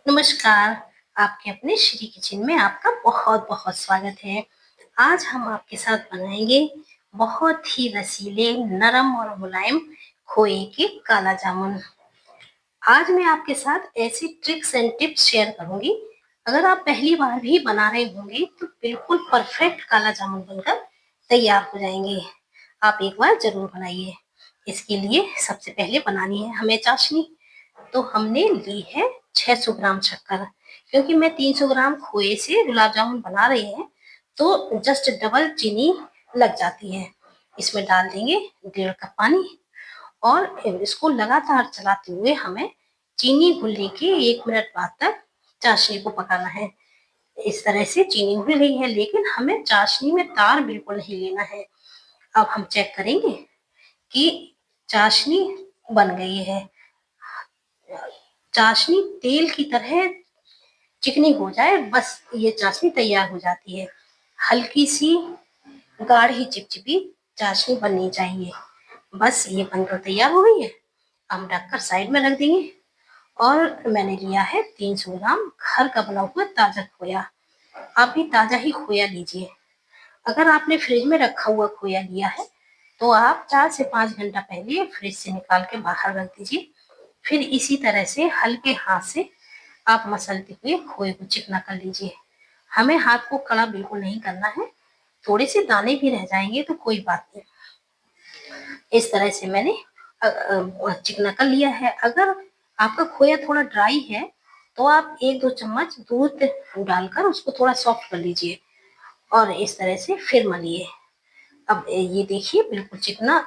नमस्कार, आपके अपने श्री किचन में आपका बहुत-बहुत स्वागत है। आज हम आपके साथ बनाएँगे बहुत ही रसीले, नरम और मुलायम खोए के काला जामुन। आज मैं आपके साथ ऐसी ट्रिक्स एंड टिप्स शेयर करूँगी, अगर आप पहली बार भी बना रहे होंगे तो बिल्कुल परफेक्ट काला जामुन बनकर तैयार हो जाएँगे। आप एक बार ज़रूर बनाइए। इसके लिए सबसे पहले बनानी है हमें चाशनी। तो हमने ली है 600 ग्राम शक्कर, क्योंकि मैं 300 ग्राम खोए से गुलाब जामुन बना रही हैं, तो जस्ट डबल चीनी लग जाती है। इसमें डाल देंगे 1.5 कप पानी और इसको लगातार चलाते हुए हमें चीनी घुलने के 1 मिनट बाद तक चाशनी को पकाना है। इस तरह से चीनी घुल गई है, लेकिन हमें चाशनी में तार बिल्कुल नहीं लेना है। अब हम चेक करेंगे कि चाशनी बन गई है। चाशनी तेल की तरह चिकनी हो जाए, बस ये चाशनी तैयार हो जाती है। हल्की सी गाढ़ी चिपचिपी चाशनी बननी चाहिए। बस ये बनकर तैयार हो गई है। हम ढककर साइड में रख देंगे और मैंने लिया है 300 ग्राम घर का बना हुआ ताजा खोया। आप भी ताजा ही खोया लीजिए। अगर आपने फ्रिज में रखा हुआ खोया लिया है तो आप 4 से 5 घंटा पहले फ्रिज से निकाल के बाहर रख दीजिए। फिर इसी तरह से हल्के हाथ से आप मसलते हुए खोए को चिकना कर लीजिए। हमें हाथ को कड़ा बिल्कुल नहीं करना है। थोड़े से दाने भी रह जाएंगे तो कोई बात नहीं। इस तरह से मैंने चिकना कर लिया है। अगर आपका खोया थोड़ा ड्राई है तो आप 1-2 चम्मच दूध डालकर उसको थोड़ा सॉफ्ट कर लीजिए और इस तरह से फिर मलिए। अब ये देखिए बिल्कुल चिकना,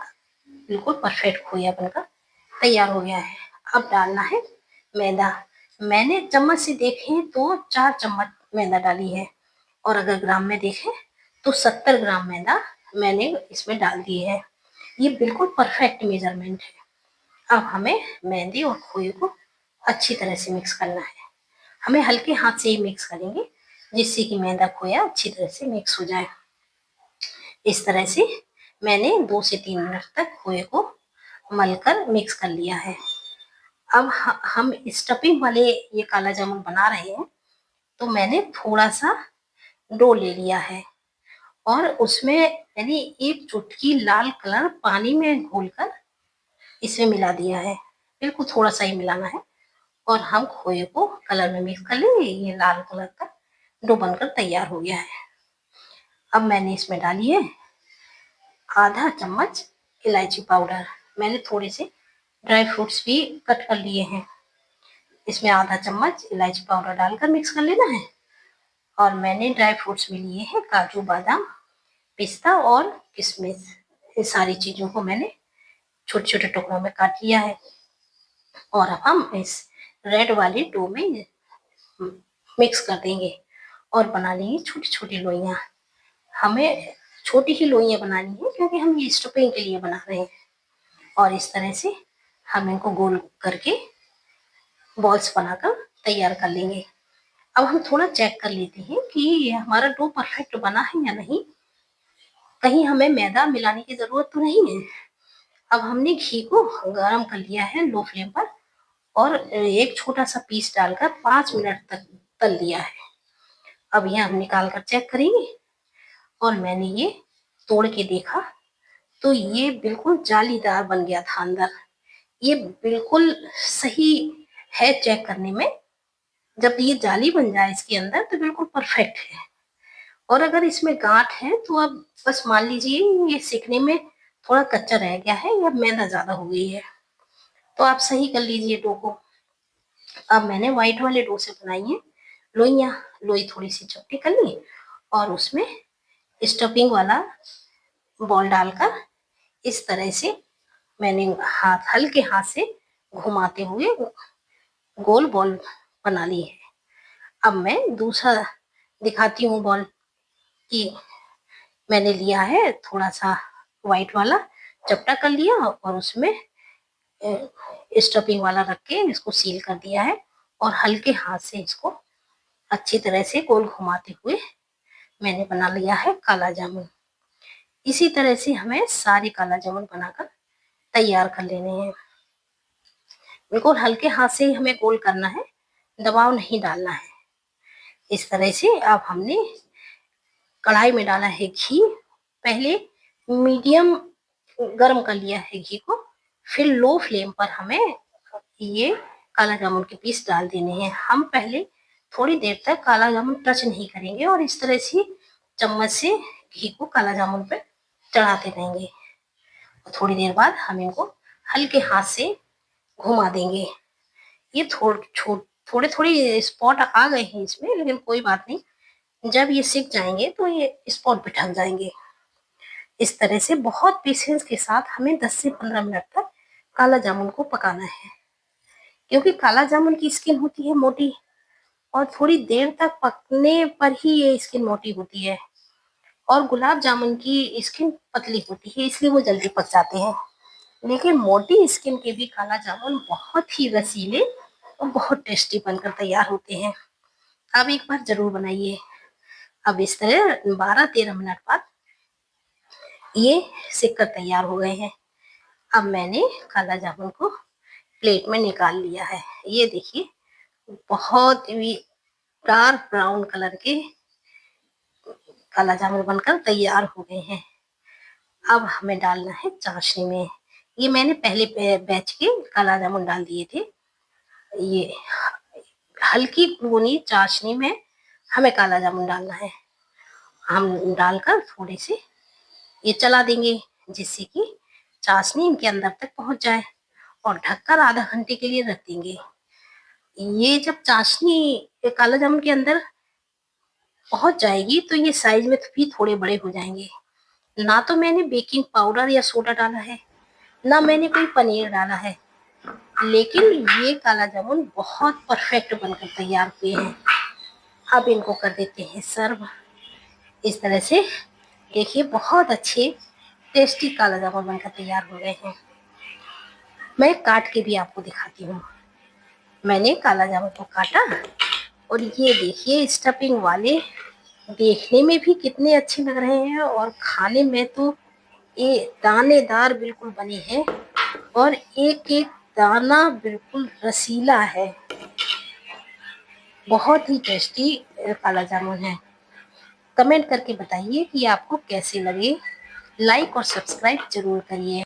बिल्कुल परफेक्ट खोया बनकर तैयार हो गया है। अब डालना है मैदा। मैंने चम्मच से देखें तो 4 चम्मच मैदा डाली है और अगर ग्राम में देखें तो 70 ग्राम मैदा मैंने इसमें डाल दी है। ये बिल्कुल परफेक्ट मेजरमेंट है। अब हमें मैदे और खोए को अच्छी तरह से मिक्स करना है। हमें हल्के हाथ से ही मिक्स करेंगे, जिससे कि मैदा खोया अच्छी तरह से मिक्स हो जाए। इस तरह से मैंने 2 से 3 मिनट तक खोए को मलकर मिक्स कर लिया है। अब हम स्टफिंग वाले ये काला जामुन बना रहे हैं, तो मैंने थोड़ा सा डो ले लिया है और उसमें मैंने 1 चुटकी लाल कलर पानी में घोलकर इसमें मिला दिया है। बिल्कुल थोड़ा सा ही मिलाना है और हम खोए को कलर में मिक्स कर लेंगे। ये लाल कलर का डो बनकर तैयार हो गया है। अब मैंने इसमें डाली है आधा चम्मच इलायची पाउडर। मैंने थोड़े से ड्राई फ्रूट्स भी कट कर लिए हैं। इसमें आधा चम्मच इलायची पाउडर डालकर मिक्स कर लेना है और मैंने ड्राई फ्रूट्स में लिए हैं काजू, बादाम, पिस्ता और किशमिश। इन सारी चीजों को मैंने छोटे छोटे टुकड़ों में काट लिया है और अब हम इस रेड वाली डो में मिक्स कर देंगे और बना लेंगे छोटी छोटी लोइयां। हमें छोटी ही लोइयां बनानी है, क्योंकि हम ये स्टफिंग के लिए बना रहे हैं। और इस तरह से हम इनको गोल करके बॉल्स बनाकर तैयार कर लेंगे। अब हम थोड़ा चेक कर लेते हैं कि ये हमारा डो परफेक्ट बना है या नहीं। कहीं हमें मैदा मिलाने की जरूरत तो नहीं है। अब हमने घी को गरम कर लिया है लो फ्लेम पर और एक छोटा सा पीस डालकर 5 मिनट तक तल लिया है। अब ये हम निकाल कर चेक करेंगे और मैंने ये तोड़ के देखा तो ये बिल्कुल जालीदार बन गया था अंदर। ये बिल्कुल सही है चेक करने में। जब ये जाली बन जाए इसके अंदर तो बिल्कुल परफेक्ट है। और अगर इसमें गांठ है तो अब बस मान लीजिए ये सीखने में थोड़ा कच्चा रह गया है या मैदा ज्यादा हो गई है, तो आप सही कर लीजिए डो को। अब मैंने व्हाइट वाले डो से बनाई है लोइयां। लोई थोड़ी सी चपटी कर ली और उसमें स्टफिंग वाला बॉल डालकर इस तरह से मैंने हल्के हाथ से घुमाते हुए गोल बॉल बना ली है। अब मैं दूसरा दिखाती हूँ बॉल की। मैंने लिया है थोड़ा सा व्हाइट वाला, चपटा कर लिया और उसमें स्टफिंग वाला रख के इसको सील कर दिया है और हल्के हाथ से इसको अच्छी तरह से गोल घुमाते हुए मैंने बना लिया है काला जामुन। इसी तरह से हमें सारे काला जामुन बनाकर तैयार कर लेने हैं। बिल्कुल हल्के हाथ से ही हमें गोल करना है, दबाव नहीं डालना है। इस तरह से अब हमने कढ़ाई में डाला है घी, पहले मीडियम गर्म कर लिया है घी को, फिर लो फ्लेम पर हमें ये काला जामुन के पीस डाल देने हैं। हम पहले थोड़ी देर तक काला जामुन टच नहीं करेंगे और इस तरह से चम्मच से घी को काला जामुन पर चढ़ाते रहेंगे। थोड़ी देर बाद हम इनको हल्के हाथ से घुमा देंगे। ये थोड़े थोड़ी स्पॉट आ गए हैं इसमें, लेकिन कोई बात नहीं, जब ये सीख जाएंगे तो ये स्पॉट भी ढक जाएंगे। इस तरह से बहुत पेशेंस के साथ हमें 10 से 15 मिनट तक काला जामुन को पकाना है, क्योंकि काला जामुन की स्किन होती है मोटी और थोड़ी देर तक पकने पर ही ये स्किन मोटी होती है, और गुलाब जामुन की स्किन पतली होती है, इसलिए वो जल्दी पक जाते हैं। लेकिन मोटी स्किन के भी काला जामुन बहुत ही रसीले और बहुत टेस्टी बनकर तैयार होते हैं। आप एक बार जरूर बनाइए। अब इस तरह 12-13 मिनट बाद ये सिक कर तैयार हो गए हैं। अब मैंने काला जामुन को प्लेट में निकाल लिया है। ये देखिए, बहुत ही डार्क ब्राउन कलर के काला जामुन बनकर तैयार हो गए हैं। अब हमें डालना है चाशनी में। ये मैंने पहले बैच के काला जामुन डाल दिए थे। ये हल्की भुनी चाशनी में हमें काला जामुन डालना है। हम डालकर थोड़े से ये चला देंगे, जिससे कि चाशनी इनके अंदर तक पहुंच जाए, और ढककर आधा घंटे के लिए रख देंगे। ये जब चाशनी काला जामुन के अंदर पहुंच जाएगी तो ये साइज में भी थोड़े बड़े हो जाएंगे। ना तो मैंने बेकिंग पाउडर या सोडा डाला है, ना मैंने कोई पनीर डाला है, लेकिन ये काला जामुन बहुत परफेक्ट बनकर तैयार हुए हैं। अब इनको कर देते हैं सर्व। इस तरह से देखिए, बहुत अच्छे टेस्टी काला जामुन बनकर तैयार हो गए हैं। मैं काट के भी आपको दिखाती हूँ। मैंने काला जामुन को काटा और ये देखिए स्टफिंग वाले, देखने में भी कितने अच्छे लग रहे हैं और खाने में तो ये दानेदार बिल्कुल बने हैं, और एक एक दाना बिल्कुल रसीला है। बहुत ही टेस्टी काला जामुन है। कमेंट करके बताइए कि आपको कैसे लगे। लाइक और सब्सक्राइब जरूर करिए।